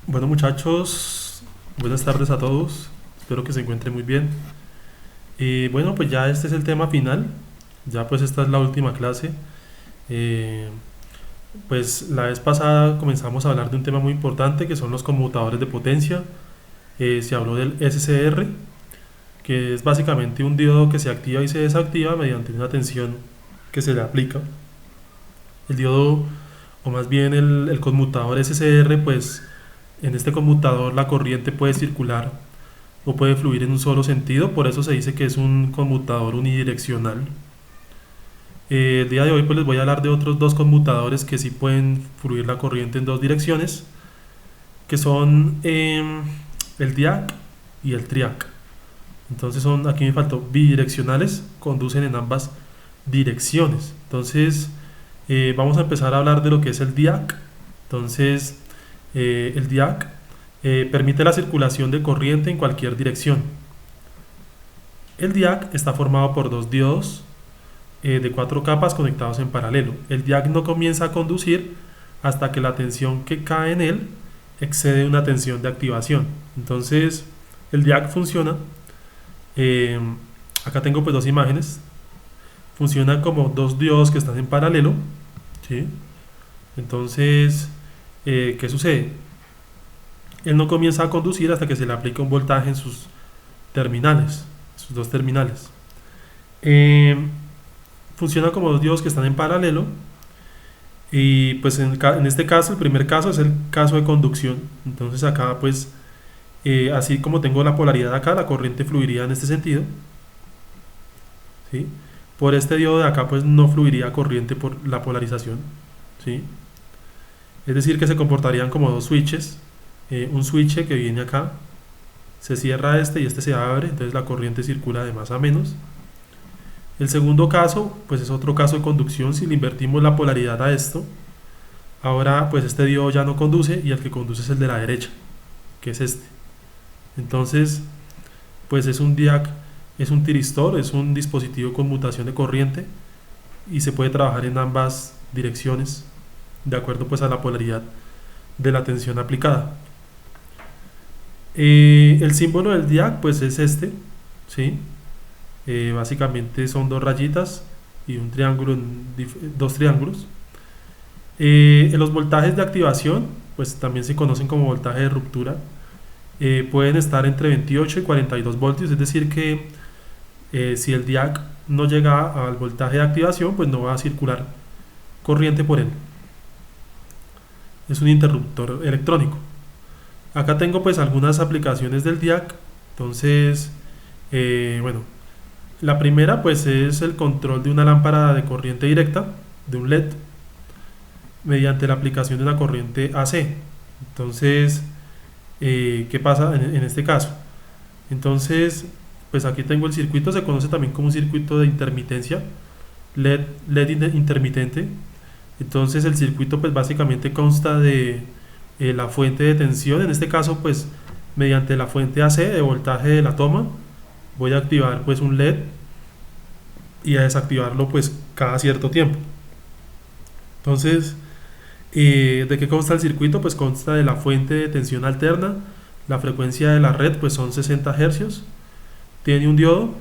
Bueno muchachos, buenas tardes a todos, espero que se encuentren muy bien. Bueno, pues ya este es el tema final, ya pues esta es la última clase. Eh, pues la vez pasada comenzamos a hablar de un tema muy importante que son los conmutadores de potencia. Se habló del SCR, que es básicamente un diodo que se activa y se desactiva mediante una tensión que se le aplica. El diodo, o más bien el conmutador SCR, pues en este conmutador la corriente puede circular o puede fluir en un solo sentido, por eso se dice que es un conmutador unidireccional. El día de hoy pues les voy a hablar de otros dos conmutadores que sí pueden fluir la corriente en dos direcciones, que son el diac y el triac. Entonces son, aquí me faltó, bidireccionales, conducen en ambas direcciones. Entonces vamos a empezar a hablar de lo que es el diac. Entonces el diac permite la circulación de corriente en cualquier dirección. El diac está formado por dos diodos de cuatro capas conectados en paralelo. El diac no comienza a conducir hasta que la tensión que cae en él excede una tensión de activación. Entonces el diac funciona, eh, acá tengo pues dos imágenes, funciona como dos diodos que están en paralelo, ¿sí? Entonces, ¿qué sucede? Él no comienza a conducir hasta que se le aplica un voltaje en sus terminales, sus dos terminales. Eh, Funciona como dos diodos que están en paralelo y pues en este caso, el primer caso es el caso de conducción. Entonces acá pues, así como tengo la polaridad acá, la corriente fluiría en este sentido, ¿sí? Por este diodo de acá pues no fluiría corriente por la polarización, ¿sí? Es decir que se comportarían como dos switches, un switch que viene acá, se cierra este y este se abre, entonces la corriente circula de más a menos. El segundo caso, pues es otro caso de conducción. Si le invertimos la polaridad a esto, ahora pues este diodo ya no conduce y el que conduce es el de la derecha, que es este. Entonces, pues es un diac, es un tiristor, es un dispositivo con mutación de corriente y se puede trabajar en ambas direcciones de acuerdo pues a la polaridad de la tensión aplicada. El símbolo del diac pues es este, ¿sí? Básicamente son dos rayitas y un triángulo, dos triángulos. En los voltajes de activación, pues también se conocen como voltaje de ruptura, pueden estar entre 28 y 42 voltios, es decir que si el diac no llega al voltaje de activación, pues no va a circular corriente por él. Es un interruptor electrónico. Acá tengo pues algunas aplicaciones del diac. Entonces, bueno, la primera pues es el control de una lámpara de corriente directa, de un LED, mediante la aplicación de una corriente AC. Entonces, ¿qué pasa en este caso? Entonces, pues aquí tengo el circuito, se conoce también como un circuito de intermitencia, LED intermitente. Entonces el circuito pues básicamente consta de la fuente de tensión, en este caso pues mediante la fuente AC de voltaje de la toma, voy a activar pues un LED y a desactivarlo pues cada cierto tiempo. Entonces, ¿de qué consta el circuito? Pues consta de la fuente de tensión alterna, la frecuencia de la red pues son 60 Hz, tiene un diodo,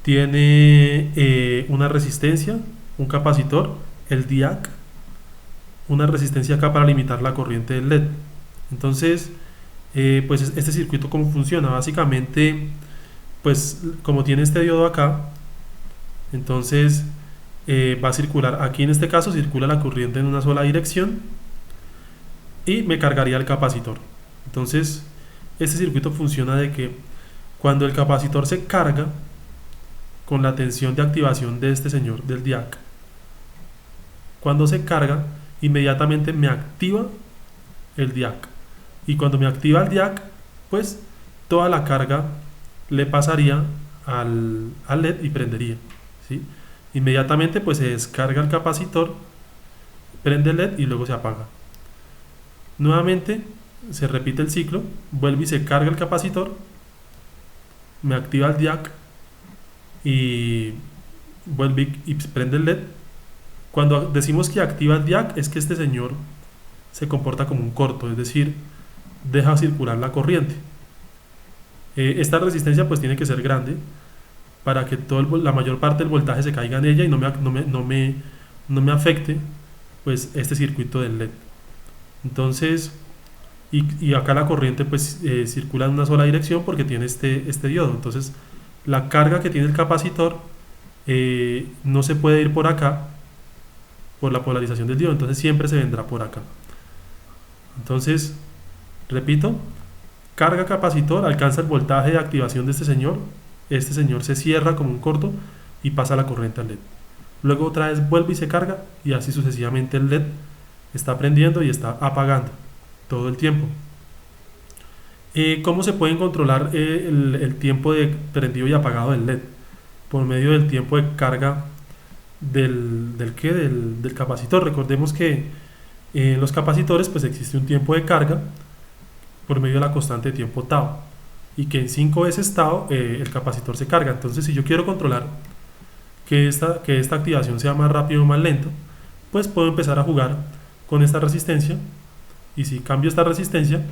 tiene una resistencia, un capacitor, el diac, una resistencia acá para limitar la corriente del LED. Entonces, pues este circuito cómo funciona, básicamente pues como tiene este diodo acá, entonces va a circular, aquí en este caso circula la corriente en una sola dirección y me cargaría el capacitor. Entonces este circuito funciona de que cuando el capacitor se carga con la tensión de activación de este señor, del diac, cuando se carga inmediatamente me activa el diac, y cuando me activa el diac pues toda la carga le pasaría al LED y prendería, ¿sí? Inmediatamente pues se descarga el capacitor, prende el LED y luego se apaga. Nuevamente se repite el ciclo, vuelve y se carga el capacitor, me activa el diac y vuelve y prende el LED. Cuando decimos que activa el diac es que este señor se comporta como un corto, es decir, deja circular la corriente. Esta resistencia pues tiene que ser grande para que la mayor parte del voltaje se caiga en ella y no me afecte pues este circuito del LED. Entonces, y acá la corriente pues circula en una sola dirección porque tiene este diodo. Entonces la carga que tiene el capacitor no se puede ir por acá por la polarización del diodo, entonces siempre se vendrá por acá. Entonces, repito, carga capacitor, alcanza el voltaje de activación de este señor se cierra como un corto y pasa la corriente al LED. Luego otra vez vuelve y se carga y así sucesivamente el LED está prendiendo y está apagando todo el tiempo. ¿Cómo se pueden controlar el tiempo de prendido y apagado del LED? Por medio del tiempo de carga del capacitor. Recordemos que en los capacitores pues existe un tiempo de carga por medio de la constante de tiempo tau, y que en 5 veces tau el capacitor se carga. Entonces, si yo quiero controlar que esta activación sea más rápido o más lento, pues puedo empezar a jugar con esta resistencia, y si cambio esta resistencia,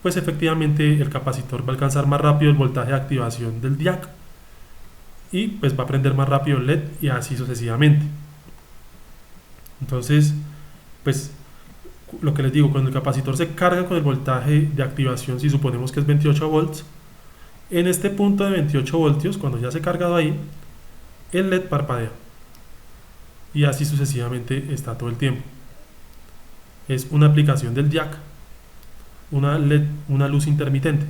pues efectivamente el capacitor va a alcanzar más rápido el voltaje de activación del diac y pues va a prender más rápido el LED y así sucesivamente. Entonces, pues lo que les digo, cuando el capacitor se carga con el voltaje de activación, si suponemos que es 28 volts, en este punto de 28 voltios, cuando ya se ha cargado ahí, el LED parpadea y así sucesivamente está todo el tiempo. Es una aplicación del diac, una LED, una luz intermitente.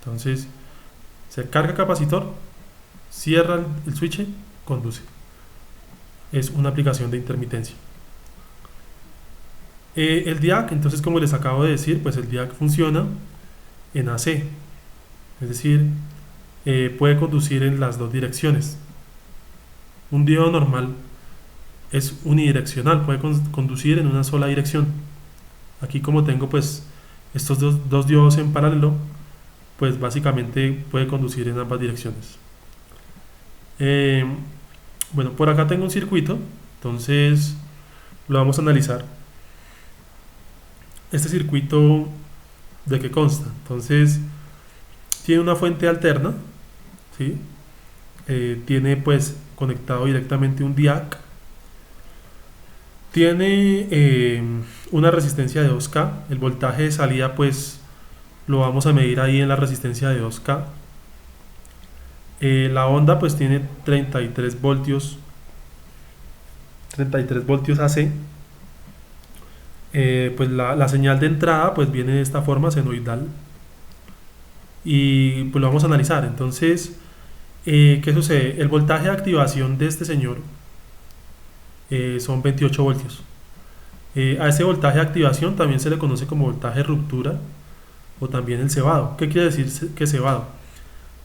Entonces se carga el capacitor, cierra el switch, conduce. Es una aplicación de intermitencia. El diac, entonces, como les acabo de decir, pues el diac funciona en AC, es decir, puede conducir en las dos direcciones. Un diodo normal es unidireccional, puede conducir en una sola dirección. Aquí, como tengo pues estos dos diodos en paralelo, pues básicamente puede conducir en ambas direcciones. Bueno, por acá tengo un circuito, entonces lo vamos a analizar. Este circuito, ¿de qué consta? Entonces tiene una fuente alterna, ¿sí? Tiene pues conectado directamente un diac, tiene una resistencia de 2K, el voltaje de salida pues lo vamos a medir ahí en la resistencia de 2K. La onda pues tiene 33 voltios AC. Pues la señal de entrada pues viene de esta forma senoidal y pues lo vamos a analizar. Entonces, ¿qué sucede? El voltaje de activación de este señor son 28 voltios. A ese voltaje de activación también se le conoce como voltaje de ruptura o también el cebado. ¿Qué quiere decir que cebado?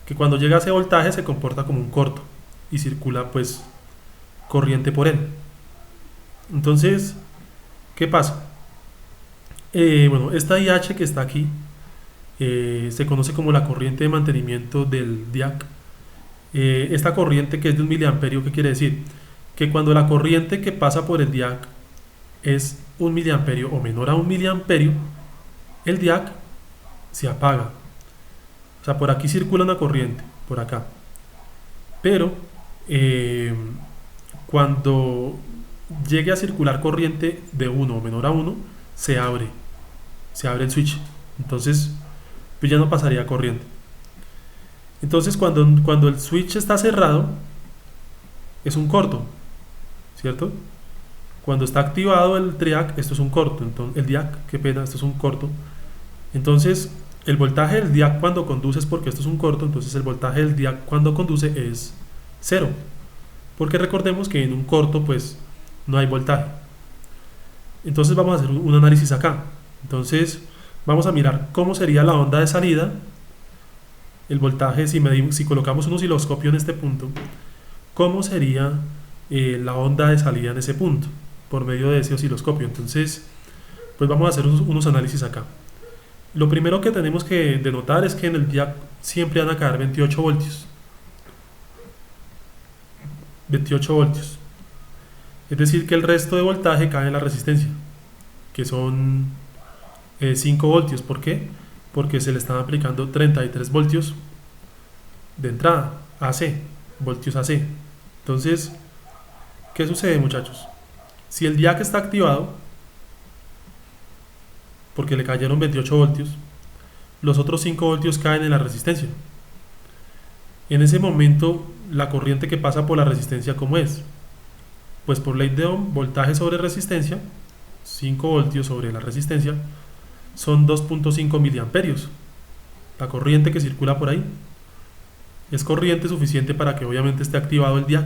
Que cuando llega a ese voltaje se comporta como un corto y circula pues corriente por él. Entonces, ¿qué pasa? Bueno, esta IH que está aquí se conoce como la corriente de mantenimiento del diac. Esta corriente, que es de 1 miliamperio, ¿qué quiere decir? Que cuando la corriente que pasa por el diac es 1 miliamperio o menor a 1 miliamperio, el diac se apaga. O sea, por aquí circula una corriente, por acá. Pero cuando llegue a circular corriente de 1 o menor a 1, se abre el switch. Entonces, pues ya no pasaría corriente. Entonces, cuando el switch está cerrado, es un corto, ¿cierto? Cuando está activado el diac, esto es un corto. Entonces, el diac, qué pena, esto es un corto. Entonces, el voltaje del diac cuando conduce es porque esto es un corto. Entonces, el voltaje del diac cuando conduce es 0. Porque recordemos que en un corto, pues, no hay voltaje. Entonces, vamos a hacer un análisis acá. Entonces, vamos a mirar cómo sería la onda de salida. El voltaje, si colocamos un osciloscopio en este punto, cómo sería la onda de salida en ese punto por medio de ese osciloscopio. Entonces, pues vamos a hacer unos análisis acá. Lo primero que tenemos que denotar es que en el diac siempre van a caer 28 voltios. 28 voltios. Es decir, que el resto de voltaje cae en la resistencia, que son 5 voltios. ¿Por qué? porque se le están aplicando 33 voltios de entrada, AC, voltios AC. Entonces, ¿qué sucede, muchachos? Si el DIAC está activado, porque le cayeron 28 voltios, los otros 5 voltios caen en la resistencia. En ese momento, la corriente que pasa por la resistencia, ¿cómo es? Pues por ley de Ohm, voltaje sobre resistencia, 5 voltios sobre la resistencia, son 2.5 miliamperios. La corriente que circula por ahí es corriente suficiente para que obviamente esté activado el DIAC,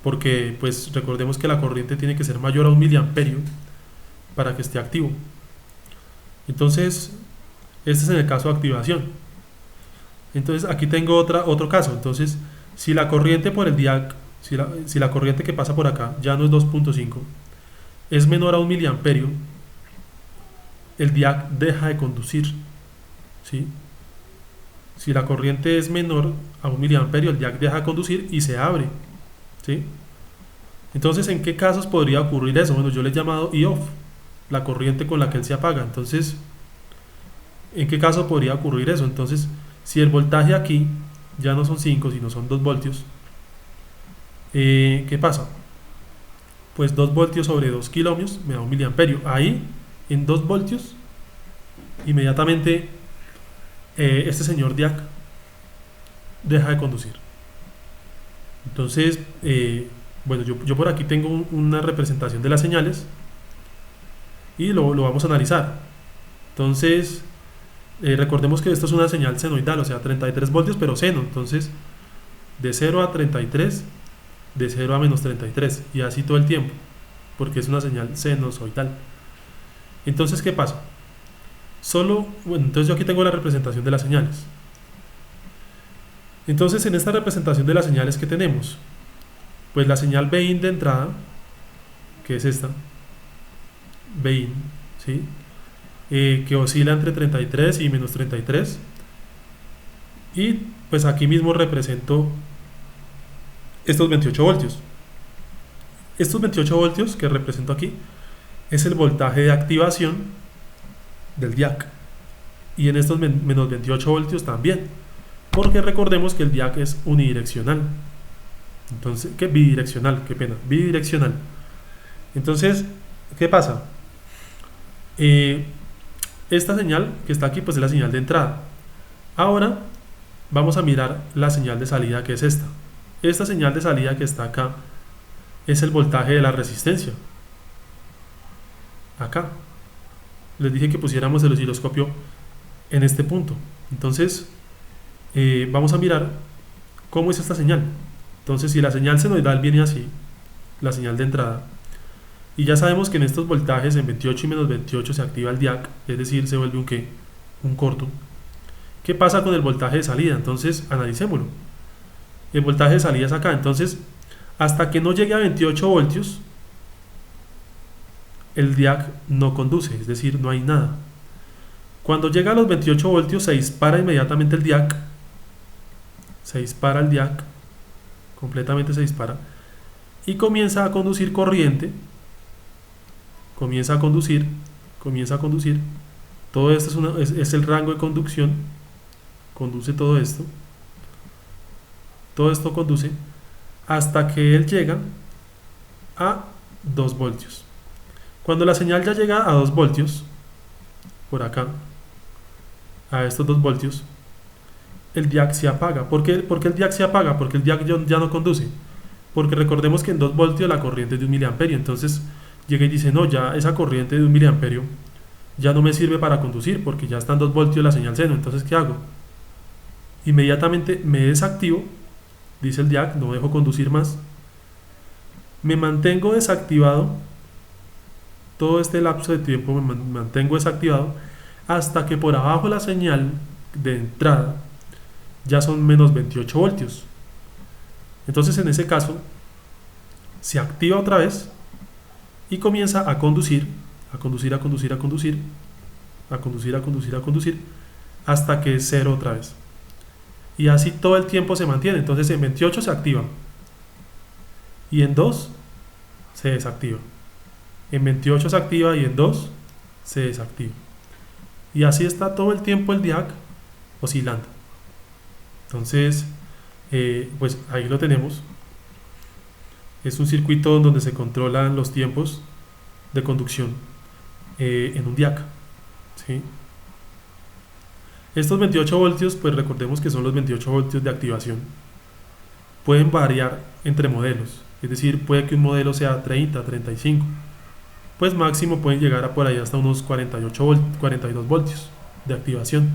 porque pues recordemos que la corriente tiene que ser mayor a 1 miliamperio para que esté activo. Entonces, este es en el caso de activación. Entonces aquí tengo otro caso. Entonces, si la corriente por el DIAC, si la corriente que pasa por acá ya no es 2.5, es menor a 1 miliamperio, el DIAC deja de conducir, ¿sí? Si la corriente es menor a 1 miliamperio, el DIAC deja de conducir y se abre, ¿sí? Entonces, ¿en qué casos podría ocurrir eso? Bueno, yo le he llamado I-off, la corriente con la que él se apaga. Entonces, ¿en qué caso podría ocurrir eso? Entonces, si el voltaje aquí ya no son 5, sino son 2 voltios, ¿qué pasa? Pues 2 voltios sobre 2 kiloohmios me da 1 miliamperio. Ahí, en 2 voltios, inmediatamente este señor DIAC deja de conducir. Entonces, bueno, yo por aquí tengo una representación de las señales y lo vamos a analizar. Entonces, recordemos que esto es una señal senoidal, o sea, 33 voltios, pero seno. Entonces, de 0 a 33, de 0 a menos 33, y así todo el tiempo, porque es una señal sinusoidal. Entonces, ¿qué pasa? Bueno, entonces yo aquí tengo la representación de las señales. Entonces, en esta representación de las señales que tenemos, pues la señal Bin de entrada, que es esta, Bin, ¿sí? Que oscila entre 33 y menos 33, y pues aquí mismo represento estos 28 voltios. Estos 28 voltios que represento aquí es el voltaje de activación del DIAC, y en estos menos 28 voltios también, porque recordemos que el DIAC es unidireccional. Entonces, ¿qué? Bidireccional, qué pena, bidireccional. Entonces, ¿qué pasa? Esta señal que está aquí pues es la señal de entrada. Ahora vamos a mirar la señal de salida, que es esta. Esta señal de salida que está acá es el voltaje de la resistencia. Acá les dije que pusiéramos el osciloscopio en este punto. Entonces vamos a mirar cómo es esta señal. Entonces, si la señal senoidal viene así, la señal de entrada, y ya sabemos que en estos voltajes en 28 y menos 28 se activa el DIAC, es decir, se vuelve un corto. ¿Qué pasa con el voltaje de salida? Entonces, analicémoslo. El voltaje de salida es acá. Entonces, hasta que no llegue a 28 voltios, el DIAC no conduce, es decir, no hay nada. Cuando llega a los 28 voltios, se dispara inmediatamente el DIAC. Se dispara el DIAC, completamente se dispara, y comienza a conducir corriente. Comienza a conducir. Todo esto es el rango de conducción. Conduce todo esto. Todo esto conduce hasta que él llega a 2 voltios. Cuando la señal ya llega a 2 voltios, por acá, a estos 2 voltios, el DIAC se apaga. ¿Por qué el DIAC se apaga? Porque el DIAC ya no conduce. Porque recordemos que en 2 voltios la corriente es de 1 miliamperio. Entonces llega y dice, no, ya esa corriente de 1 miliamperio ya no me sirve para conducir, porque ya están 2 voltios la señal seno. Entonces, ¿qué hago? Inmediatamente me desactivo, dice el DIAC, no dejo conducir más. Me mantengo desactivado. Todo este lapso de tiempo me mantengo desactivado hasta que por abajo la señal de entrada ya son menos 28 voltios. Entonces, en ese caso, se activa otra vez y comienza a conducir, hasta que es cero otra vez. Y así todo el tiempo se mantiene. Entonces, en 28 se activa y en 2 se desactiva. En 28 se activa y en 2 se desactiva. Y así está todo el tiempo el diac oscilando. Entonces, pues ahí lo tenemos. Es un circuito donde se controlan los tiempos de conducción en un diac, ¿sí? Estos 28 voltios, pues recordemos que son los 28 voltios de activación. Pueden variar entre modelos, es decir, puede que un modelo sea 30, 35, pues máximo pueden llegar a por ahí hasta unos 42 voltios de activación.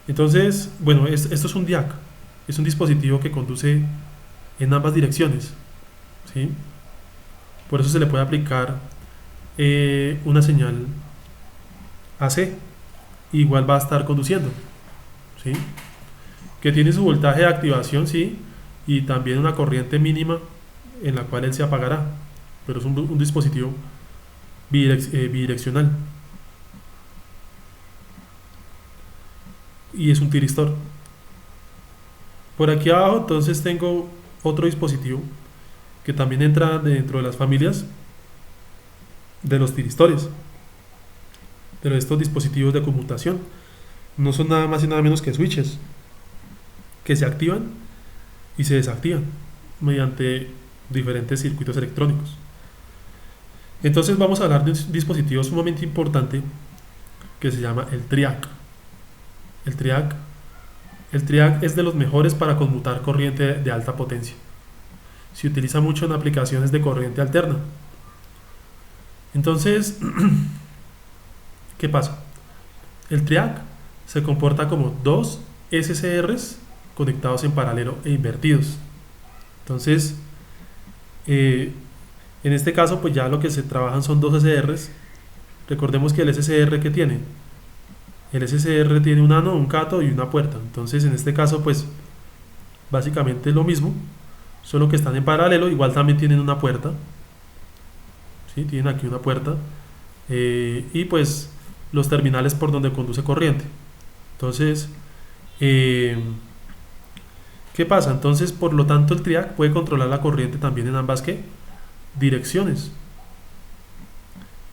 Entonces, bueno, esto es un DIAC, es un dispositivo que conduce en ambas direcciones, ¿sí? Por eso se le puede aplicar una señal AC, igual va a estar conduciendo, ¿sí? Que tiene su voltaje de activación, sí, y también una corriente mínima en la cual él se apagará, pero es un dispositivo bidireccional y es un tiristor. Por aquí abajo entonces tengo otro dispositivo que también entra dentro de las familias de los tiristores, de estos dispositivos de conmutación. No son nada más y nada menos que switches que se activan y se desactivan mediante diferentes circuitos electrónicos. Entonces vamos a hablar de un dispositivo sumamente importante que se llama el TRIAC. El TRIAC es de los mejores para conmutar corriente de alta potencia. Se utiliza mucho en aplicaciones de corriente alterna. Entonces, ¿qué pasa? El TRIAC se comporta como dos SCRs conectados en paralelo e invertidos. Entonces, en este caso, pues ya lo que se trabajan son dos SCRs. Recordemos que el SCR que tiene, el SCR tiene un ano, un cato y una puerta. Entonces, en este caso, pues básicamente es lo mismo, solo que están en paralelo. Igual también tienen una puerta, ¿sí? Tienen aquí una puerta y pues los terminales por donde conduce corriente. Entonces, ¿qué pasa? Entonces, por lo tanto, el TRIAC puede controlar la corriente también en ambas direcciones.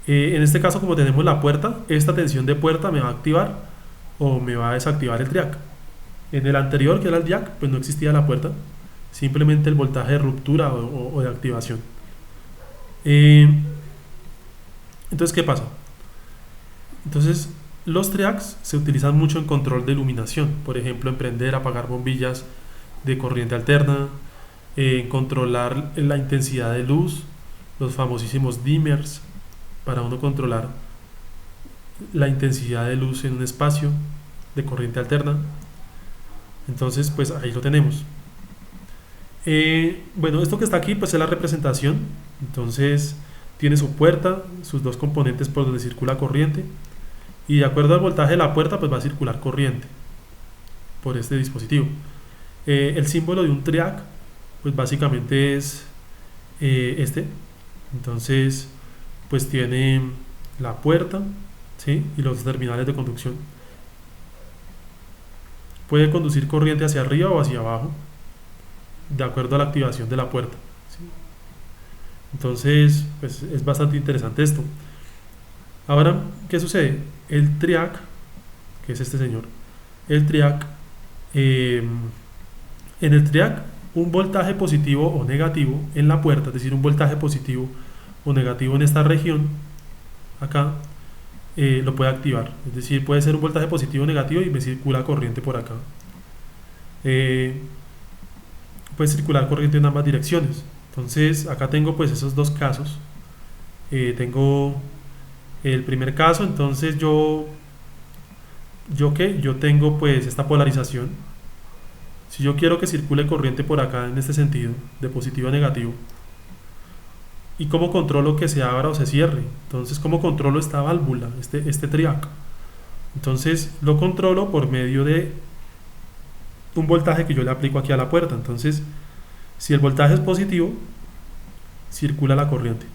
En este caso, como tenemos la puerta, esta tensión de puerta me va a activar o me va a desactivar el TRIAC. En el anterior, que era el DIAC, pues no existía la puerta, simplemente el voltaje de ruptura o de activación. Entonces, ¿qué pasa? Entonces, los TRIACs se utilizan mucho en control de iluminación, por ejemplo, en prender, apagar bombillas de corriente alterna, en controlar la intensidad de luz, los famosísimos dimmers, para uno controlar la intensidad de luz en un espacio de corriente alterna. Entonces, pues ahí lo tenemos. Bueno, esto que está aquí pues es la representación. Entonces tiene su puerta, sus dos componentes por donde circula corriente, y de acuerdo al voltaje de la puerta pues va a circular corriente por este dispositivo. El símbolo de un TRIAC pues básicamente es este. Entonces pues tiene la puerta, ¿sí? Y los terminales de conducción. Puede conducir corriente hacia arriba o hacia abajo de acuerdo a la activación de la puerta, ¿sí? Entonces pues es bastante interesante esto. Ahora, ¿qué sucede? El TRIAC, que es este señor, el TRIAC, en el TRIAC un voltaje positivo o negativo en la puerta, es decir, un voltaje positivo o negativo en esta región acá, lo puede activar. Es decir, puede ser un voltaje positivo o negativo y me circula corriente por acá. Puede circular corriente en ambas direcciones. Entonces acá tengo pues esos dos casos. Tengo el primer caso. Entonces yo tengo pues esta polarización. Si yo quiero que circule corriente por acá en este sentido, de positivo a negativo, ¿y cómo controlo que se abra o se cierre? Entonces, ¿cómo controlo esta válvula, este TRIAC? Entonces lo controlo por medio de un voltaje que yo le aplico aquí a la puerta. Entonces, si el voltaje es positivo, circula la corriente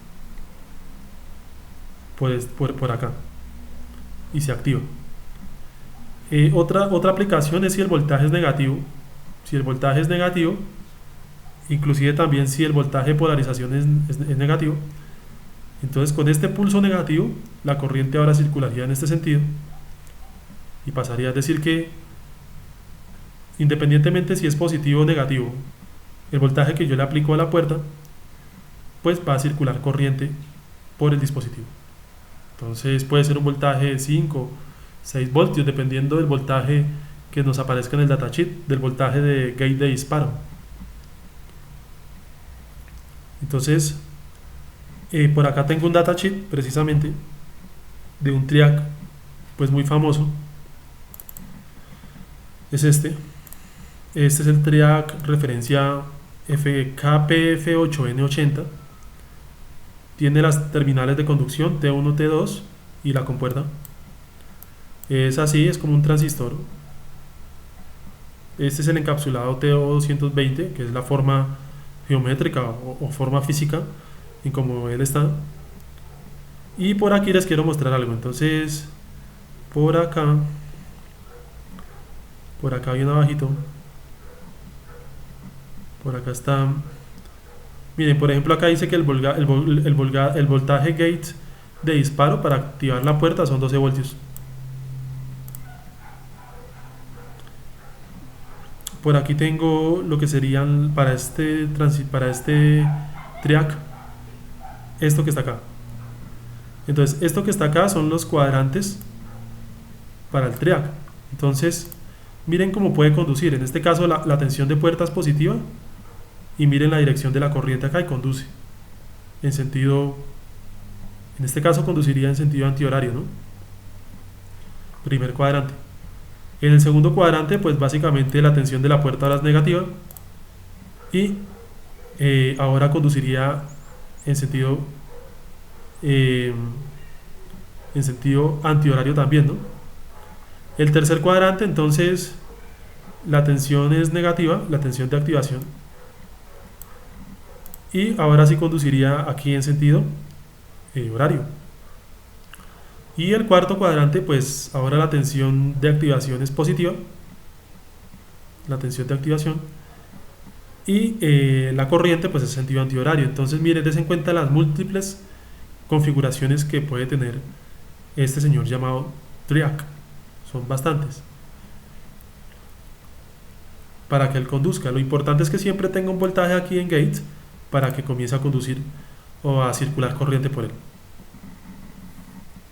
por acá y se activa. Otra aplicación es si el voltaje es negativo. Si el voltaje es negativo, inclusive también si el voltaje de polarización es negativo, Entonces con este pulso negativo, la corriente ahora circularía en este sentido y pasaría a decir que independientemente si es positivo o negativo, el voltaje que yo le aplico a la puerta, pues va a circular corriente por el dispositivo. Entonces puede ser un voltaje de 5, 6 voltios, dependiendo del voltaje que nos aparezca en el datasheet, del voltaje de gate de disparo. Entonces, por acá tengo un datasheet precisamente de un TRIAC pues muy famoso. Es este. Este es el TRIAC referencia KPF8N80. Tiene las terminales de conducción T1, T2 y la compuerta. Es así, es como un transistor. Este es el encapsulado TO220, que es la forma geométrica o forma física en como él está. Y por aquí les quiero mostrar algo. Entonces, por acá bien abajito, por acá está. Miren, por ejemplo, acá dice que el voltaje gate de disparo para activar la puerta son 12 voltios. Por aquí tengo lo que serían para este triac, esto que está acá. Entonces, esto que está acá son los cuadrantes para el triac. Entonces, miren cómo puede conducir. En este caso, la tensión de puerta es positiva. Y miren la dirección de la corriente acá y conduce. En este caso conduciría en sentido antihorario, ¿no? Primer cuadrante. En el segundo cuadrante, pues básicamente la tensión de la puerta ahora es negativa. Y ahora conduciría en sentido antihorario también, ¿no? El tercer cuadrante, entonces, la tensión es negativa, la tensión de activación. Y ahora sí conduciría aquí en sentido horario. Y el cuarto cuadrante, pues ahora la tensión de activación es positiva. La tensión de activación. Y la corriente, pues es sentido antihorario. Entonces, miren, des en cuenta las múltiples configuraciones que puede tener este señor llamado TRIAC. Son bastantes. Para que él conduzca. Lo importante es que siempre tenga un voltaje aquí en gate para que comience a conducir o a circular corriente por él.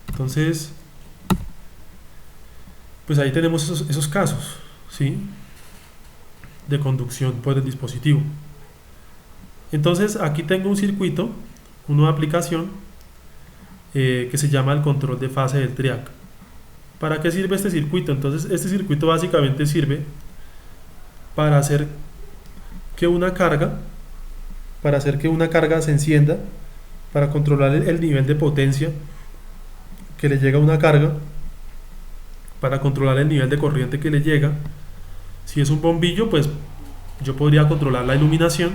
Entonces, pues ahí tenemos esos casos, ¿sí? De conducción por el dispositivo. Entonces, aquí tengo un circuito, una aplicación que se llama el control de fase del TRIAC. ¿Para qué sirve este circuito? Entonces, este circuito básicamente sirve para hacer que una carga se encienda, para controlar el nivel de potencia que le llega a una carga, para controlar el nivel de corriente que le llega. Si es un bombillo, pues yo podría controlar la iluminación.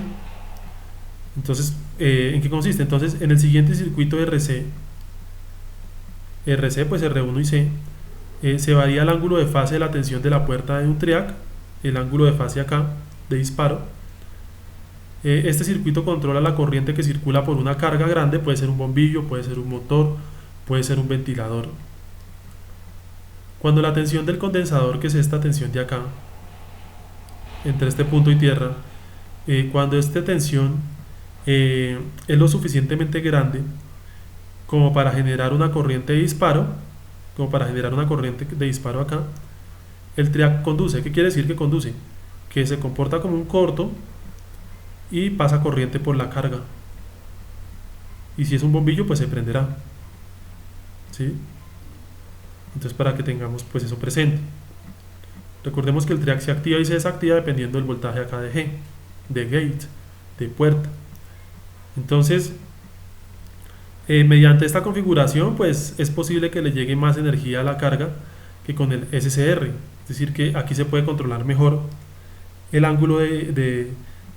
Entonces, ¿en qué consiste? Entonces, en el siguiente circuito RC, pues R1 y C, se varía el ángulo de fase de la tensión de la puerta de un TRIAC, el ángulo de fase acá de disparo. Este circuito controla la corriente que circula por una carga grande, puede ser un bombillo, puede ser un motor, puede ser un ventilador. Cuando la tensión del condensador, que es esta tensión de acá, entre este punto y tierra, cuando esta tensión es lo suficientemente grande como para generar una corriente de disparo, acá, el TRIAC conduce. ¿Qué quiere decir que conduce? Que se comporta como un corto y pasa corriente por la carga. Y si es un bombillo, pues se prenderá. ¿Sí? Entonces, para que tengamos pues eso presente. Recordemos que el TRIAC se activa y se desactiva dependiendo del voltaje acá de G, de gate, de puerta. Entonces, mediante esta configuración, pues es posible que le llegue más energía a la carga que con el SCR. Es decir, que aquí se puede controlar mejor el ángulo de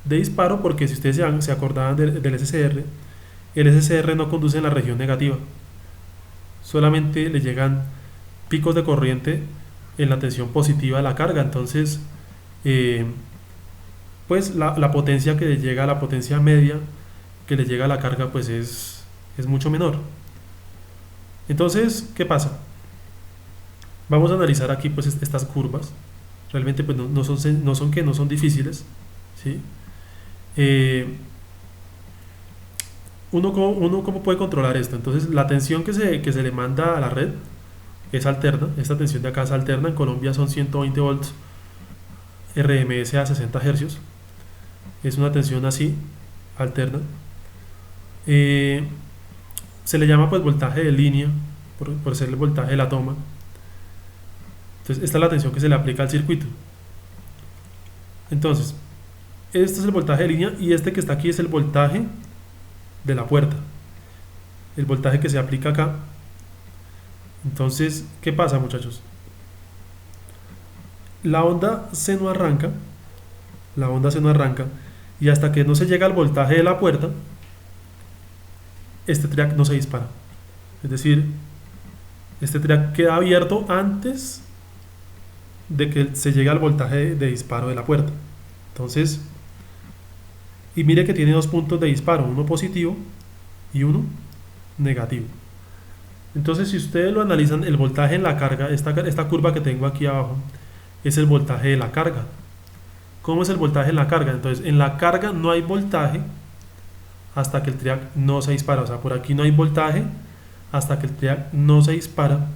disparo, porque si ustedes se acordaban del SCR, el SCR no conduce en la región negativa. Solamente le llegan picos de corriente en la tensión positiva de la carga. Entonces, pues la potencia que le llega, la potencia media que le llega a la carga, pues es es mucho menor. Entonces, ¿qué pasa? Vamos a analizar aquí pues estas curvas. Realmente pues no son difíciles, ¿sí? Eh, uno cómo puede controlar esto. Entonces la tensión que se le manda a la red es alterna. Esta tensión de acá es alterna. En Colombia son 120 volts RMS a 60 hercios. Es una tensión así, alterna. Eh, Se le llama pues voltaje de línea por ser el voltaje de la toma. Entonces esta es la tensión que se le aplica al circuito. Entonces, este es el voltaje de línea y este que está aquí es el voltaje de la puerta. El voltaje que se aplica acá. Entonces, ¿qué pasa, muchachos? La onda se no arranca, la onda se no arranca y hasta que no se llega al voltaje de la puerta, este triac no se dispara. Es decir, este triac queda abierto antes de que se llegue al voltaje de disparo de la puerta. Entonces, y mire que tiene dos puntos de disparo, uno positivo y uno negativo. Entonces, si ustedes lo analizan, el voltaje en la carga, esta curva que tengo aquí abajo, es el voltaje de la carga. ¿Cómo es el voltaje en la carga? Entonces, en la carga no hay voltaje hasta que el triac no se dispara. O sea, por aquí no hay voltaje hasta que el triac no se dispara,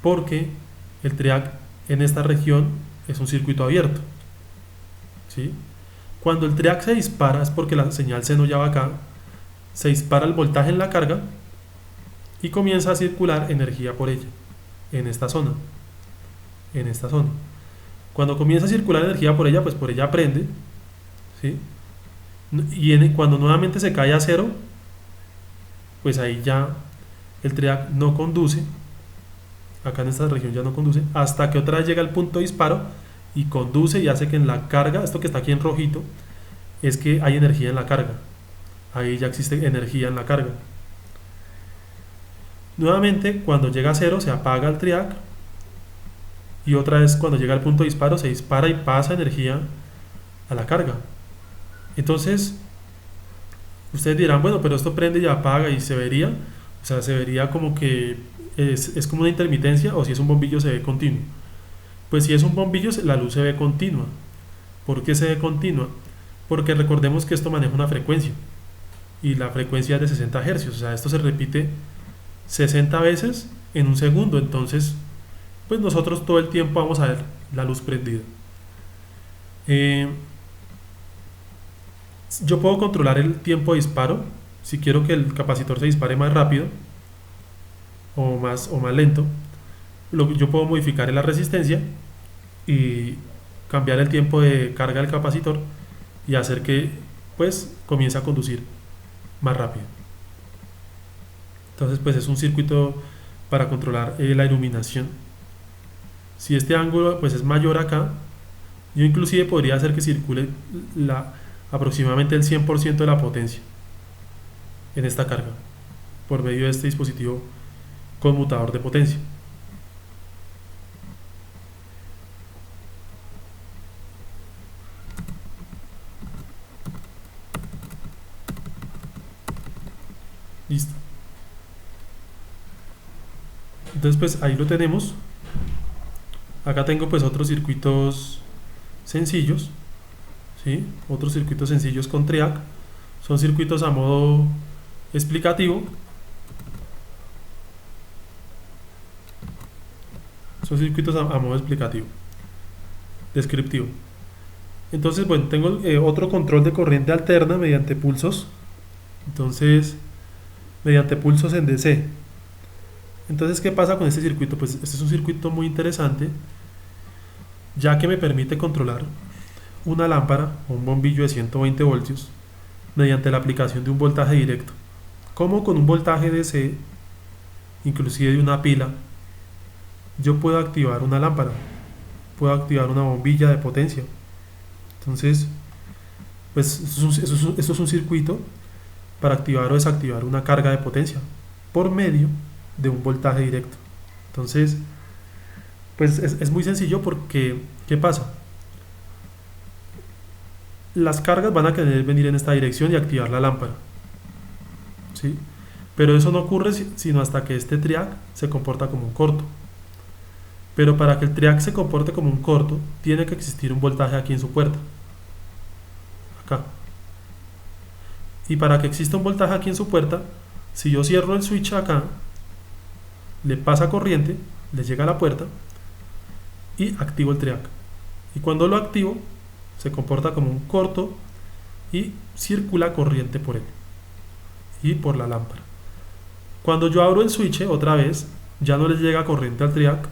porque el triac en esta región es un circuito abierto, ¿sí? Cuando el triac se dispara es porque la señal seno ya va acá, se dispara el voltaje en la carga y comienza a circular energía por ella, en esta zona, en esta zona. Cuando comienza a circular energía por ella, pues por ella prende, ¿sí? Y cuando nuevamente se cae a cero, pues ahí ya el triac no conduce, acá en esta región ya no conduce, hasta que otra vez llega al punto de disparo y conduce y hace que en la carga, esto que está aquí en rojito, es que hay energía en la carga. Ahí ya existe energía en la carga. Nuevamente, cuando llega a cero, se apaga el triac y otra vez cuando llega al punto de disparo, se dispara y pasa energía a la carga. Entonces, ustedes dirán, bueno, pero esto prende y apaga y se vería, o sea, se vería como que es como una intermitencia, o si es un bombillo se ve continuo. Pues si es un bombillo, la luz se ve continua. ¿Por qué se ve continua? Porque recordemos que esto maneja una frecuencia y la frecuencia es de 60 hercios, o sea, esto se repite 60 veces en un segundo. Entonces, pues nosotros todo el tiempo vamos a ver la luz prendida. Yo puedo controlar el tiempo de disparo. Si quiero que el capacitor se dispare más rápido o más lento, yo puedo modificar la resistencia y cambiar el tiempo de carga del capacitor y hacer que pues comience a conducir más rápido. Entonces pues es un circuito para controlar la iluminación. Si este ángulo pues es mayor acá, yo inclusive podría hacer que circule aproximadamente el 100% de la potencia en esta carga por medio de este dispositivo conmutador de potencia. Listo. Entonces pues ahí lo tenemos. Acá tengo pues otros circuitos sencillos, ¿sí? Otros circuitos sencillos con triac. Son circuitos a modo explicativo. Son circuitos a modo explicativo, descriptivo. Entonces, bueno, tengo otro control de corriente alterna mediante pulsos. Entonces, mediante pulsos en DC. Entonces, ¿qué pasa con este circuito? Pues este es un circuito muy interesante, ya que me permite controlar una lámpara o un bombillo de 120 voltios mediante la aplicación de un voltaje directo. Como con un voltaje DC, inclusive de una pila, yo puedo activar una lámpara, puedo activar una bombilla de potencia. Entonces, pues esto es un circuito para activar o desactivar una carga de potencia por medio de un voltaje directo. Entonces, pues es muy sencillo porque, ¿qué pasa? Las cargas van a querer venir en esta dirección y activar la lámpara, ¿sí? Pero eso no ocurre sino hasta que este triac se comporta como un corto. Pero para que el triac se comporte como un corto, tiene que existir un voltaje aquí en su puerta. Acá. Y para que exista un voltaje aquí en su puerta, si yo cierro el switch acá, le pasa corriente, le llega a la puerta y activo el triac. Y cuando lo activo, se comporta como un corto y circula corriente por él y por la lámpara. Cuando yo abro el switch otra vez, ya no le llega corriente al triac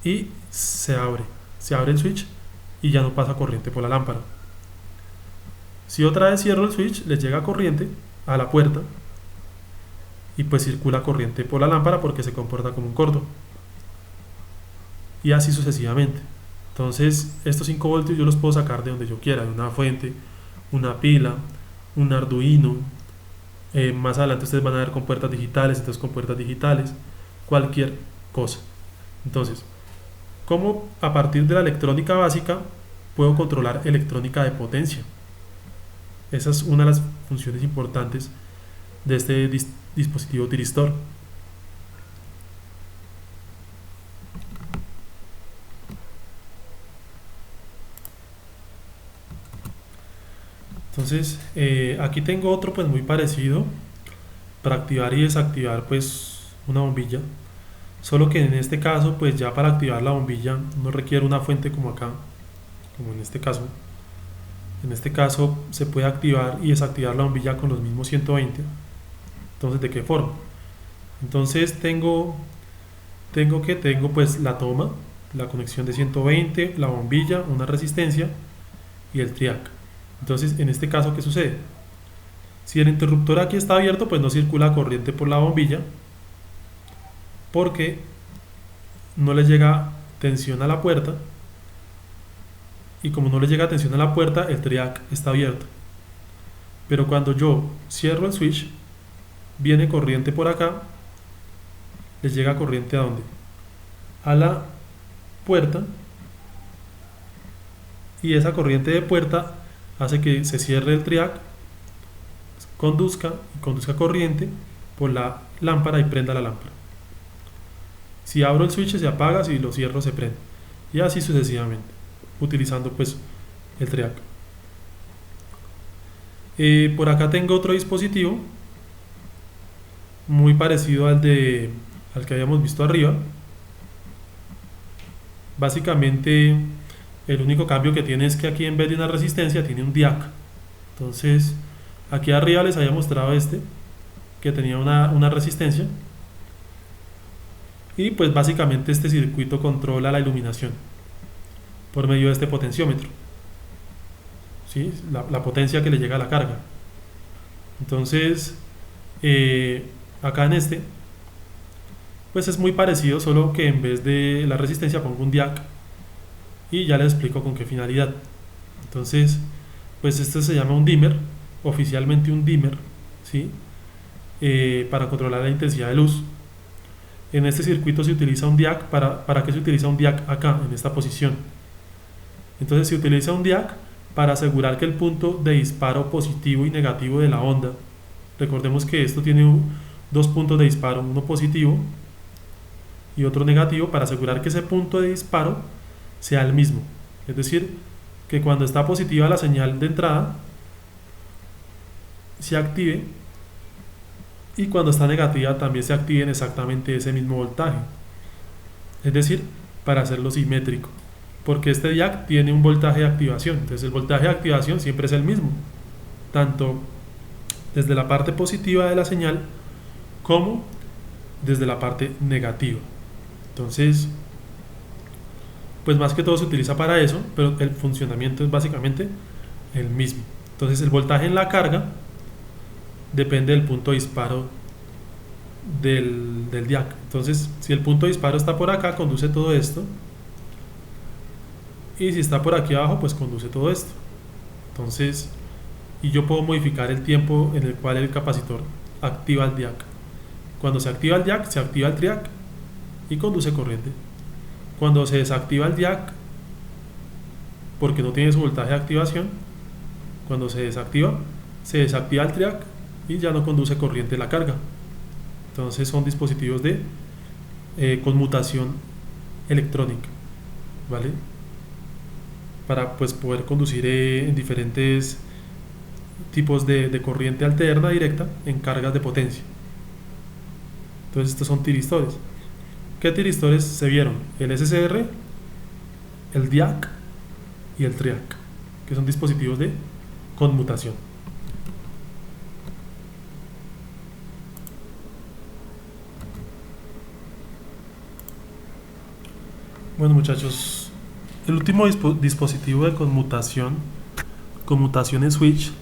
y se abre el switch y ya no pasa corriente por la lámpara. Si otra vez cierro el switch, le llega corriente a la puerta y pues circula corriente por la lámpara porque se comporta como un corto. Y así sucesivamente. Entonces, estos 5 voltios yo los puedo sacar de donde yo quiera, de una fuente, una pila, un Arduino. Más adelante ustedes van a ver con puertas digitales, entonces con puertas digitales, cualquier cosa. Entonces, ¿cómo a partir de la electrónica básica puedo controlar electrónica de potencia? Esa es una de las funciones importantes de este dispositivo tiristor. Entonces, aquí tengo otro pues muy parecido para activar y desactivar pues una bombilla. Solo que en este caso pues ya para activar la bombilla no requiere una fuente como acá, como en este caso. En este caso se puede activar y desactivar la bombilla con los mismos 120. Entonces, ¿de qué forma? Entonces tengo pues la toma, la conexión de 120, la bombilla, una resistencia y el triac. Entonces, en este caso, ¿qué sucede? Si el interruptor aquí está abierto, pues no circula corriente por la bombilla porque no le llega tensión a la puerta, y como no le llega tensión a la puerta, el triac está abierto. Pero cuando yo cierro el switch, viene corriente por acá, le llega corriente ¿a dónde? A la puerta, y esa corriente de puerta hace que se cierre el triac, conduzca corriente por la lámpara y prenda la lámpara. Si abro el switch se apaga, si lo cierro se prende, y así sucesivamente, utilizando pues el triac. Por acá tengo otro dispositivo muy parecido al que habíamos visto arriba. Básicamente el único cambio que tiene es que aquí en vez de una resistencia tiene un diac. Entonces aquí arriba les había mostrado que tenía una resistencia, y pues básicamente este circuito controla la iluminación por medio de este potenciómetro, ¿sí? La potencia que le llega a la carga. Entonces acá en pues es muy parecido, solo que en vez de la resistencia pongo un diac y ya les explico con qué finalidad. Entonces pues este se llama un dimmer, oficialmente un dimmer, ¿sí? Para controlar la intensidad de luz. En este circuito se utiliza un diac. ¿Para qué se utiliza un diac acá, en esta posición? Entonces se utiliza un diac para asegurar que el punto de disparo positivo y negativo de la onda, recordemos que esto tiene dos puntos de disparo, uno positivo y otro negativo, para asegurar que ese punto de disparo sea el mismo. Es decir, que cuando está positiva la señal de entrada se active, y cuando está negativa también se activen exactamente ese mismo voltaje. Es decir, para hacerlo simétrico, porque este diac tiene un voltaje de activación. Entonces el voltaje de activación siempre es el mismo, tanto desde la parte positiva de la señal como desde la parte negativa. Entonces pues más que todo se utiliza para eso, pero el funcionamiento es básicamente el mismo. Entonces el voltaje en la carga depende del punto de disparo del diac. Entonces si el punto de disparo está por acá, conduce todo esto, y si está por aquí abajo, pues conduce todo esto. Entonces, y yo puedo modificar el tiempo en el cual el capacitor activa el diac. Cuando se activa el diac, se activa el triac y conduce corriente. Cuando se desactiva el diac, porque no tiene su voltaje de activación, cuando se desactiva el triac y ya no conduce corriente la carga. Entonces son dispositivos de conmutación electrónica, ¿vale? Para pues poder conducir en diferentes tipos de corriente alterna directa en cargas de potencia. Entonces estos son tiristores. ¿Qué tiristores se vieron? El SCR, el DIAC y el TRIAC, que son dispositivos de conmutación. Bueno, muchachos, el último dispositivo de conmutación en switch,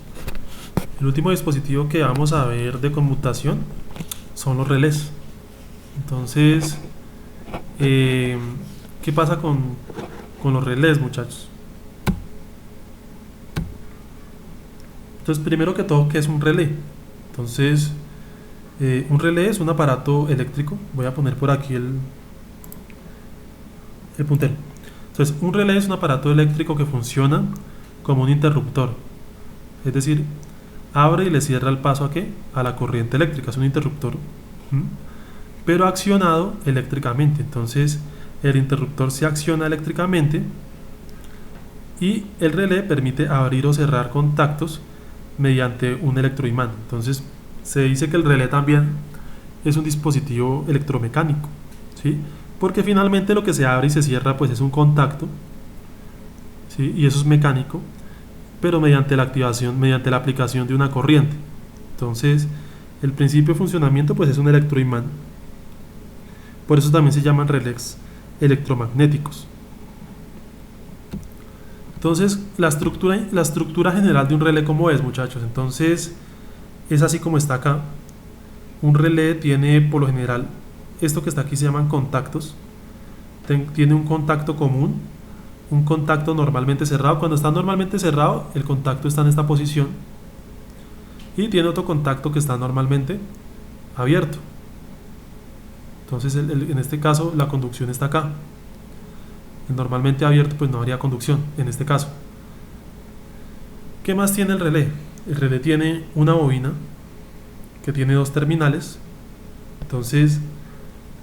el último dispositivo que vamos a ver de conmutación son los relés. Entonces, ¿qué pasa con los relés, muchachos? Entonces, primero que todo, ¿qué es un relé? Entonces, un relé es un aparato eléctrico. Voy a poner por aquí el puntero. Entonces, un relé es un aparato eléctrico que funciona como un interruptor. Es decir, abre y le cierra el paso ¿a qué? A la corriente eléctrica. Es un interruptor, pero accionado eléctricamente. Entonces, el interruptor se acciona eléctricamente y el relé permite abrir o cerrar contactos mediante un electroimán. Entonces, se dice que el relé también es un dispositivo electromecánico, ¿sí? Porque finalmente lo que se abre y se cierra pues es un contacto, ¿sí? Y eso es mecánico, pero mediante la aplicación de una corriente. Entonces, el principio de funcionamiento pues es un electroimán. Por eso también se llaman relés electromagnéticos. Entonces, la estructura general de un relé, ¿cómo es, muchachos? Entonces, es así como está acá. Un relé tiene, por lo general, esto que está aquí se llaman contactos. Tiene un contacto común, un contacto normalmente cerrado. Cuando está normalmente cerrado, el contacto está en esta posición. Y tiene otro contacto que está normalmente abierto. Entonces, en este caso, la conducción está acá. Normalmente abierto, pues no habría conducción en este caso. ¿Qué más tiene el relé? El relé tiene una bobina que tiene dos terminales. Entonces,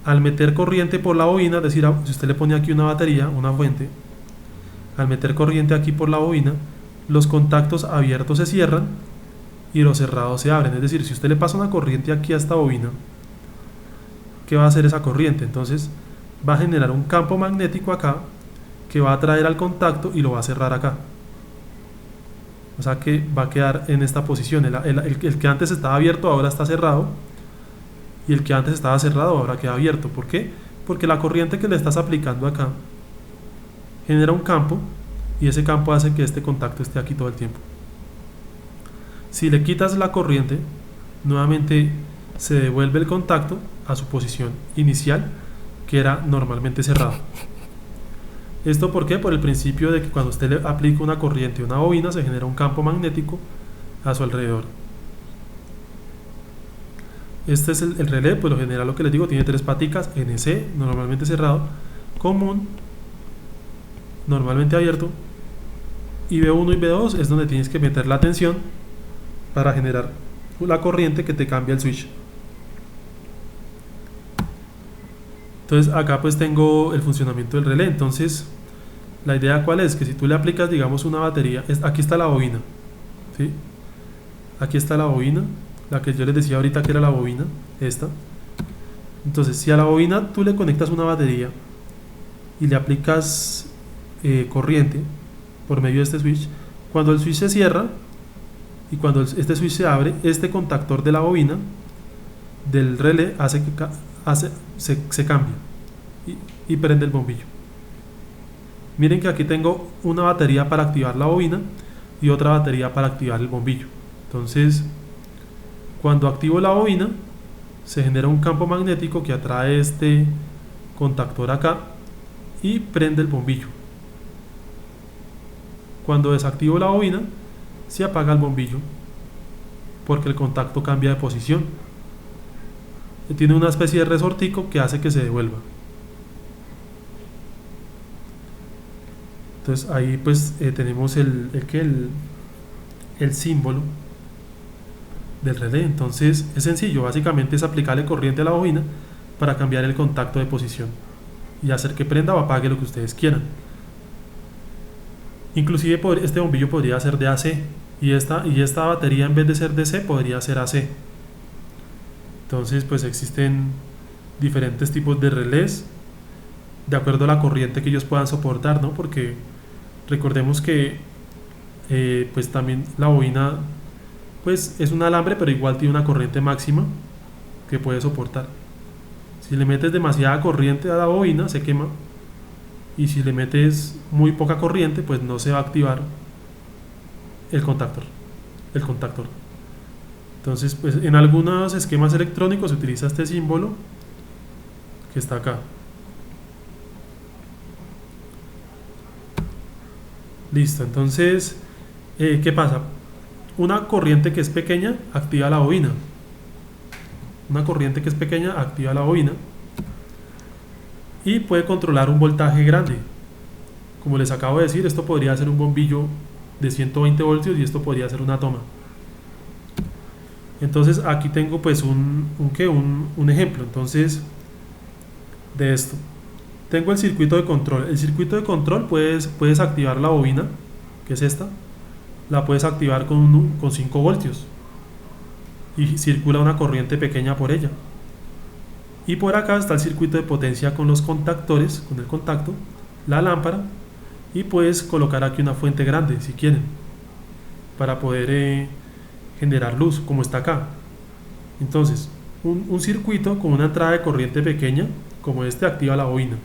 al meter corriente por la bobina, es decir, si usted le pone aquí una batería, una fuente, al meter corriente aquí por la bobina, los contactos abiertos se cierran y los cerrados se abren. Es decir, si usted le pasa una corriente aquí a esta bobina, ¿qué va a hacer esa corriente? Entonces va a generar un campo magnético acá que va a atraer al contacto y lo va a cerrar acá. O sea que va a quedar en esta posición. El que antes estaba abierto ahora está cerrado, y el que antes estaba cerrado ahora queda abierto. ¿Por qué? Porque la corriente que le estás aplicando acá genera un campo, y ese campo hace que este contacto esté aquí todo el tiempo. Si le quitas la corriente, nuevamente se devuelve el contacto a su posición inicial, que era normalmente cerrado. ¿Esto por qué? Por el principio de que cuando usted le aplica una corriente a una bobina, se genera un campo magnético a su alrededor. Este es el relé, pues lo general, lo que les digo, tiene tres paticas: NC, normalmente cerrado; común, normalmente abierto; y B1 y B2 es donde tienes que meter la tensión para generar la corriente que te cambia el switch. Entonces acá pues tengo el funcionamiento del relé. Entonces la idea cuál es, que si tú le aplicas, digamos, una batería, aquí está la bobina, ¿sí? Aquí está la bobina, la que yo les decía ahorita que era la bobina, esta. Entonces, si a la bobina tú le conectas una batería y le aplicas corriente por medio de este switch, cuando el switch se cierra y cuando este switch se abre, este contactor de la bobina del relé hace que se cambie y prende el bombillo. Miren que aquí tengo una batería para activar la bobina y otra batería para activar el bombillo. Entonces, cuando activo la bobina, se genera un campo magnético que atrae este contactor acá y prende el bombillo. Cuando desactivo la bobina, se apaga el bombillo porque el contacto cambia de posición. Tiene una especie de resortico que hace que se devuelva. Entonces ahí pues tenemos el símbolo del relé. Entonces es sencillo, básicamente es aplicarle corriente a la bobina para cambiar el contacto de posición y hacer que prenda o apague lo que ustedes quieran. Inclusive este bombillo podría ser de AC y esta batería, en vez de ser DC, podría ser AC. Entonces pues existen diferentes tipos de relés de acuerdo a la corriente que ellos puedan soportar, ¿no? Porque recordemos que pues también la bobina pues es un alambre, pero igual tiene una corriente máxima que puede soportar. Si le metes demasiada corriente a la bobina, se quema, y si le metes muy poca corriente, pues no se va a activar el contactor. Entonces, pues en algunos esquemas electrónicos se utiliza este símbolo que está acá. Listo, entonces, ¿qué pasa? Una corriente que es pequeña activa la bobina. Una corriente que es pequeña activa la bobina y puede controlar un voltaje grande. Como les acabo de decir, esto podría ser un bombillo de 120 voltios y esto podría ser una toma. Entonces aquí tengo pues un ejemplo entonces de esto. Tengo el circuito de control. El circuito de control puedes activar la bobina, que es esta. La puedes activar con 5 voltios y circula una corriente pequeña por ella. Y por acá está el circuito de potencia con los contactores, con el contacto, la lámpara, y puedes colocar aquí una fuente grande si quieren para poder generar luz, como está acá. Entonces un circuito con una entrada de corriente pequeña como este activa la bobina.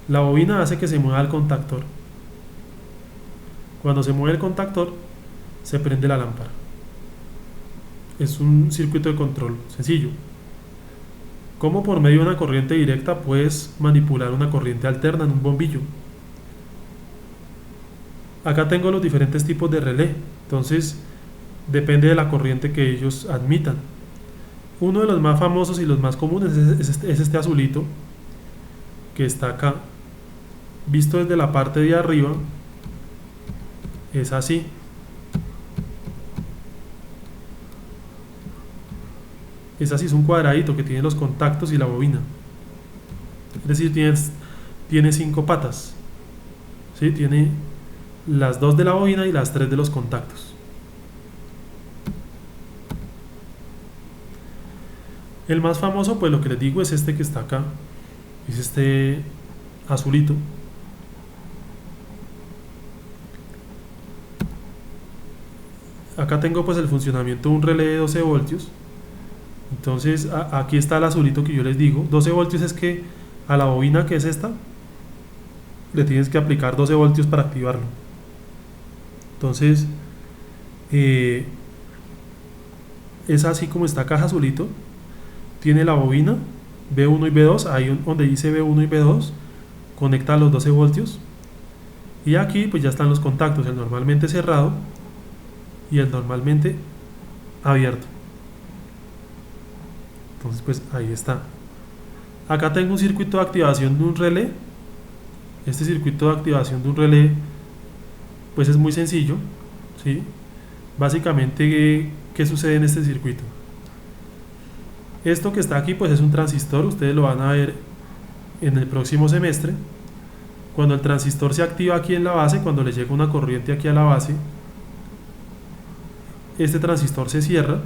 La bobina hace que se mueva el contactor. Cuando se mueve el contactor se prende la lámpara. Es un circuito de control sencillo. Como por medio de una corriente directa puedes manipular una corriente alterna en un bombillo. Acá tengo los diferentes tipos de relé. Entonces depende de la corriente que ellos admitan. Uno de los más famosos y los más comunes es este azulito que está acá. Visto desde la parte de arriba es así. Es así, es un cuadradito que tiene los contactos y la bobina. Es decir, tiene 5 patas. ¿Sí? Tiene las 2 de la bobina y las 3 de los contactos. El más famoso, pues lo que les digo, es este que está acá. Es este azulito. Acá tengo pues el funcionamiento de un relé de 12 voltios. Entonces aquí está el azulito que yo les digo. 12 voltios es que a la bobina, que es esta, le tienes que aplicar 12 voltios para activarlo. Entonces es así como está acá azulito. Tiene la bobina B1 y B2. Ahí donde dice B1 y B2 conecta los 12 voltios. Y aquí pues ya están los contactos, el normalmente cerrado y el normalmente abierto. Entonces pues ahí está. Acá tengo un circuito de activación de un relé. Este circuito de activación de un relé pues es muy sencillo, ¿sí? Básicamente, ¿qué sucede en este circuito? Esto que está aquí pues es un transistor. Ustedes lo van a ver en el próximo semestre. Cuando el transistor se activa aquí en la base, cuando le llega una corriente aquí a la base, este transistor se cierra,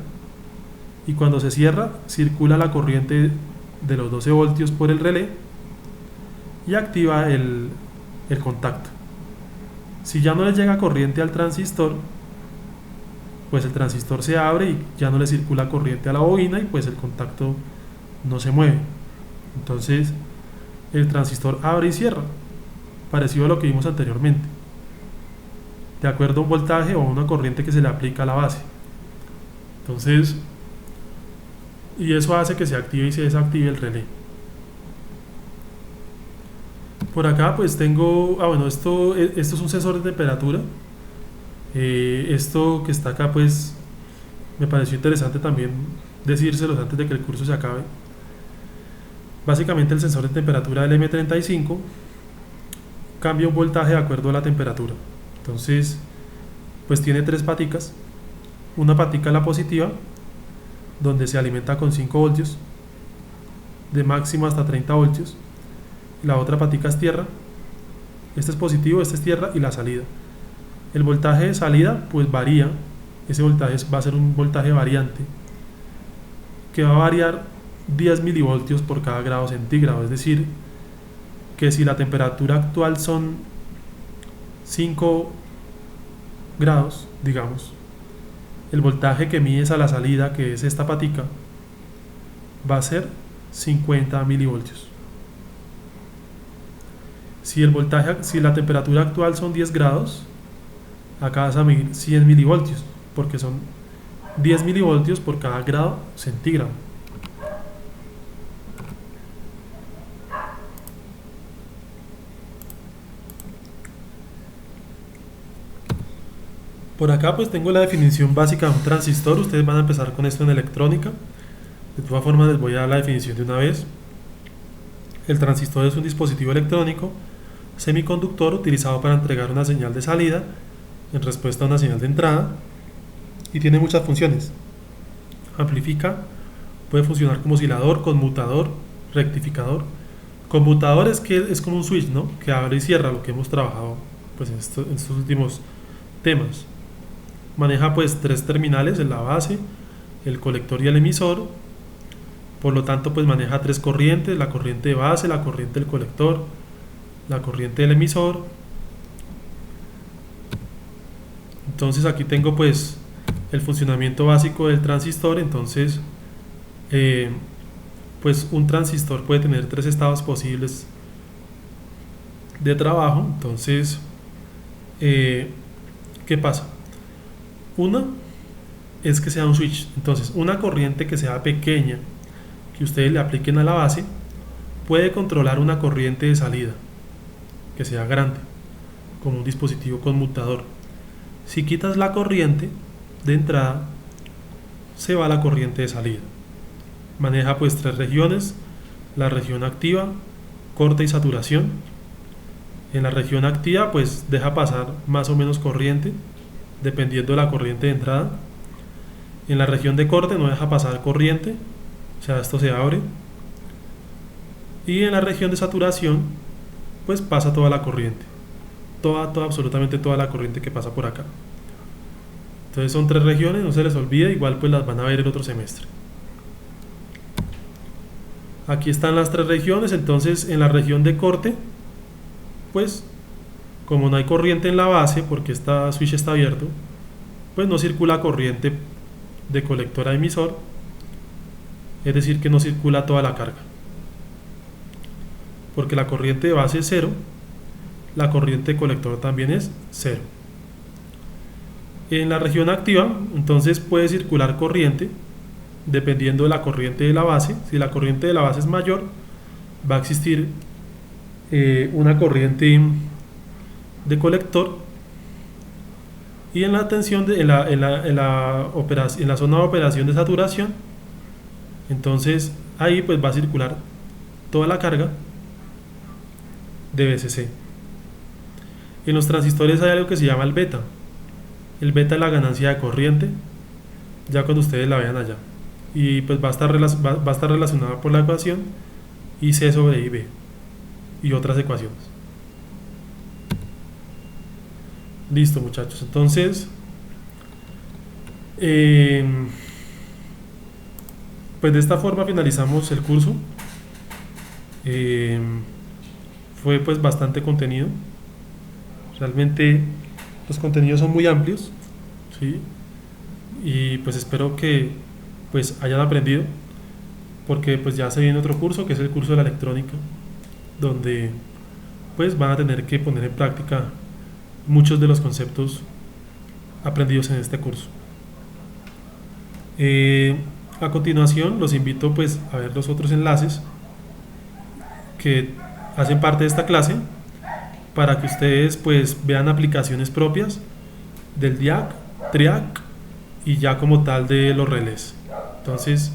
y cuando se cierra circula la corriente de los 12 voltios por el relé y activa el contacto. Si ya no le llega corriente al transistor, pues el transistor se abre y ya no le circula corriente a la bobina y pues el contacto no se mueve. Entonces el transistor abre y cierra, parecido a lo que vimos anteriormente, de acuerdo a un voltaje o una corriente que se le aplica a la base. Entonces, y eso hace que se active y se desactive el relé. Por acá pues tengo, bueno, esto es un sensor de temperatura. Esto que está acá pues me pareció interesante también decírselos antes de que el curso se acabe. Básicamente el sensor de temperatura del M35 cambia un voltaje de acuerdo a la temperatura. Entonces pues tiene 3 paticas. Una patica la positiva, donde se alimenta con 5 voltios, de máximo hasta 30 voltios. La otra patica es tierra. Este es positivo, este es tierra y la salida. El voltaje de salida pues varía. Ese voltaje va a ser un voltaje variante que va a variar 10 milivoltios por cada grado centígrado. Es decir, que si la temperatura actual son 5 grados, digamos, el voltaje que mides a la salida, que es esta patica, va a ser 50 milivoltios. Si la temperatura actual son 10 grados, acá vas a medir 100 milivoltios, porque son 10 milivoltios por cada grado centígrado. Por acá pues tengo la definición básica de un transistor. Ustedes van a empezar con esto en electrónica. De todas formas les voy a dar la definición de una vez. El transistor es un dispositivo electrónico semiconductor utilizado para entregar una señal de salida en respuesta a una señal de entrada, y tiene muchas funciones. Amplifica, puede funcionar como oscilador, conmutador, rectificador. Conmutador es como un switch, ¿no?, que abre y cierra, lo que hemos trabajado pues en estos últimos temas. Maneja pues 3 terminales en la base, el colector y el emisor. Por lo tanto pues maneja 3 corrientes: la corriente de base, la corriente del colector, la corriente del emisor. Entonces aquí tengo pues el funcionamiento básico del transistor. Entonces pues un transistor puede tener 3 estados posibles de trabajo. Entonces ¿qué pasa? Una es que sea un switch. Entonces una corriente que sea pequeña, que ustedes le apliquen a la base, puede controlar una corriente de salida que sea grande, como un dispositivo conmutador. Si quitas la corriente de entrada, se va la corriente de salida. Maneja pues 3 regiones: la región activa, corte y saturación. En la región activa pues deja pasar más o menos corriente dependiendo de la corriente de entrada. En la región de corte no deja pasar corriente, o sea, esto se abre. Y en la región de saturación pues pasa toda la corriente, absolutamente toda la corriente que pasa por acá. Entonces son 3 regiones, no se les olvide, igual pues las van a ver el otro semestre. Aquí están las 3 regiones. Entonces en la región de corte, pues como no hay corriente en la base porque esta switch está abierto, pues no circula corriente de colector a emisor, es decir que no circula toda la carga, porque la corriente de base es 0, la corriente de colector también es 0. En la región activa entonces puede circular corriente dependiendo de la corriente de la base. Si la corriente de la base es mayor, va a existir una corriente de colector. Y en la tensión en la zona de operación de saturación, entonces ahí pues va a circular toda la carga de VCC. En los transistores hay algo que se llama el beta. El beta es la ganancia de corriente, ya cuando ustedes la vean allá, y pues va a estar relacionada por la ecuación IC sobre IB y otras ecuaciones. Listo, muchachos. Entonces pues de esta forma finalizamos el curso. Fue pues bastante contenido. Realmente los contenidos son muy amplios, ¿sí? Y pues espero que pues hayan aprendido, porque pues ya se viene otro curso, que es el curso de la electrónica, donde pues van a tener que poner en práctica muchos de los conceptos aprendidos en este curso. A continuación los invito pues a ver los otros enlaces que hacen parte de esta clase, para que ustedes pues vean aplicaciones propias del DIAC, TRIAC y ya como tal de los relés. Entonces,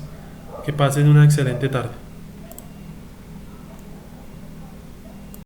que pasen una excelente tarde.